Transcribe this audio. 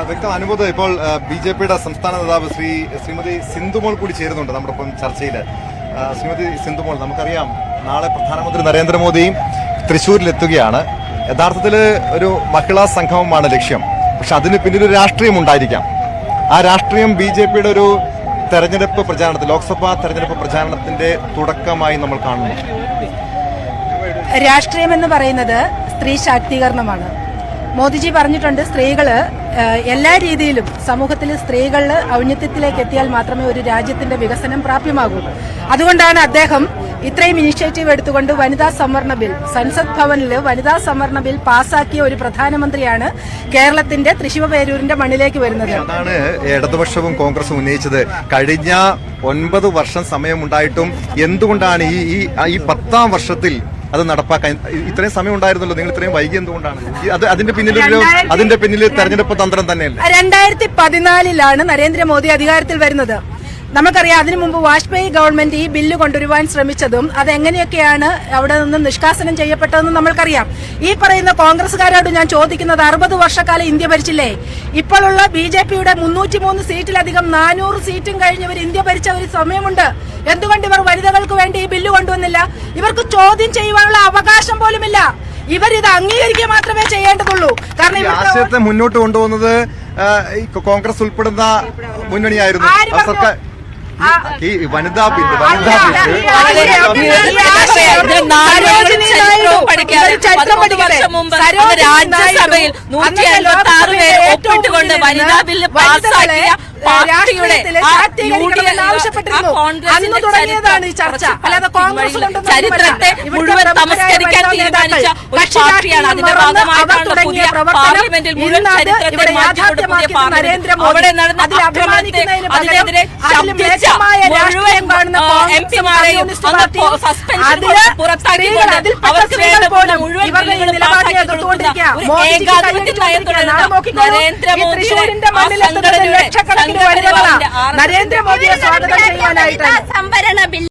വ്യക്തം അനുഭവം. ഇപ്പോൾ ബി.ജെ.പിയുടെ സംസ്ഥാന നേതാവ് ശ്രീമതി സിന്ധുമോൾ കൂടി ചേരുന്നുണ്ട് നമ്മുടെ ഒപ്പം ചർച്ചയിൽ. ശ്രീമതി സിന്ധുമോൾ, നമുക്കറിയാം നാളെ പ്രധാനമന്ത്രി നരേന്ദ്രമോദിയും തൃശ്ശൂരിലെത്തുകയാണ്. യഥാർത്ഥത്തിൽ ഒരു മഹിളാ സംഗമമാണ് ലക്ഷ്യം. പക്ഷെ അതിന് പിന്നിലൊരു രാഷ്ട്രീയം ഉണ്ടായിരിക്കാം. ആ രാഷ്ട്രീയം ബി.ജെ.പിയുടെ ഒരു തെരഞ്ഞെടുപ്പ് പ്രചാരണത്തിൽ, ലോക്സഭാ തെരഞ്ഞെടുപ്പ് പ്രചാരണത്തിന്റെ തുടക്കമായി നമ്മൾ കാണുന്നു. രാഷ്ട്രീയം എന്ന് പറയുന്നത് സ്ത്രീ ശാക്തീകരണമാണ്. മോദിജി പറഞ്ഞിട്ടുണ്ട്, സ്ത്രീകള് എല്ലാ രീതിയിലും സമൂഹത്തിൽ സ്ത്രീകൾ ഔന്നത്യത്തിലേക്ക് എത്തിയാൽ മാത്രമേ ഒരു രാജ്യത്തിന്റെ വികസനം പ്രാപ്യമാകൂ. അതുകൊണ്ടാണ് അദ്ദേഹം ഇത്രയും ഇനിഷ്യേറ്റീവ് എടുത്തുകൊണ്ട് വനിതാ സംവരണ ബിൽ, സൻസദ് ഭവനിൽ വനിതാ സംവരണ ബിൽ പാസാക്കിയ ഒരു പ്രധാനമന്ത്രിയാണ് കേരളത്തിന്റെ തൃശ്ശൂർ പേരൂരിന്റെ മണ്ണിലേക്ക് വരുന്നത്. അതാണ് ഇടതുപക്ഷവും കോൺഗ്രസും ഉന്നയിച്ചത്. കഴിഞ്ഞ 9 വർഷം സമയമുണ്ടായിട്ടും എന്തുകൊണ്ടാണ് ഈ 10ാം വർഷത്തിൽ അത് നടപ്പാക്കാൻ ഇത്രയും സമയം ഉണ്ടായിരുന്നല്ലോ? നിങ്ങൾ ഇത്രയും വൈകി എന്തുകൊണ്ടാണ്? അതിന്റെ പിന്നിൽ തെരഞ്ഞെടുപ്പ് തന്ത്രം തന്നെയല്ല. 2014 നരേന്ദ്രമോദി അധികാരത്തിൽ വരുന്നത്. നമുക്കറിയാം, അതിനു മുമ്പ് വാജ്പേയി ഗവൺമെന്റ് ഈ ബില്ല് കൊണ്ടുവരുവാൻ ശ്രമിച്ചതും അതെങ്ങനെയൊക്കെയാണ് അവിടെ നിന്ന് നിഷ്കാസനം ചെയ്യപ്പെട്ടതെന്നും നമ്മൾക്കറിയാം. ഈ പറയുന്ന കോൺഗ്രസുകാരോട് ഞാൻ ചോദിക്കുന്നത്, 60 വർഷക്കാലം ഇന്ത്യ ഭരിച്ചില്ലേ? ഇപ്പോഴുള്ള ബി.ജെ.പിയുടെ 303 സീറ്റിലധികം 400 സീറ്റും കഴിഞ്ഞവർ ഇന്ത്യ ഭരിച്ച ഒരു സമയമുണ്ട്. എന്തുകൊണ്ട് ഇവർ വനിതകൾക്ക് വേണ്ടി ഈ ബില്ല് കൊണ്ടുവന്നില്ല? ഇവർക്ക് ചോദ്യം ചെയ്യുവാനുള്ള അവകാശം പോലുമില്ല. ഇവരിത് അംഗീകരിക്കുക മാത്രമേ ചെയ്യേണ്ടതുള്ളൂ. കാരണം രാഷ്ട്രീയത്തെ മുന്നോട്ട് കൊണ്ടുപോകുന്നത് കോൺഗ്രസ് ഉൾപ്പെടുന്ന മുന്നണിയായിരുന്നു. സർക്കാർ വനിതാ ബില്ല് രാജ്യസഭയിൽ 156 പേര് ഒപ്പിട്ടുകൊണ്ട് വനിതാ ബില്ല് പാസ്സാക്കിയ ചരിത്രത്തെ മുഴുവൻ തമസ്കരിക്കാൻ തീരുമാനിച്ച ഒരു പാർട്ടിയാണ്. അതിന്റെ ഭാഗമായിട്ടാണ് പുതിയ പാർലമെന്റിൽ മുഴുവൻ ചരിത്രത്തെ മാറ്റിക്കൊണ്ട് പുതിയ പാർലമെന്റ് അവിടെ നടന്ന അക്രമത്തെ അതിനെതിരെ ശബ്ദിച്ച മുഴുവൻ എംപിമാരെയും സസ്പെൻഷൻ പുറത്താക്കിക്കൊണ്ട് അവർക്ക് വേണ്ട മുഴുവൻ ബില്ലുകളും പാസ്സാക്കി കൊടുക്കുന്ന ഒരു ഏകാധിപത്യ നയത്തോടെ നരേന്ദ്രമോദിയുടെ നരേന്ദ്രമോദിയെ സ്വാഗതം ചെയ്യാനായിട്ട് സംവരണ ബില്ല്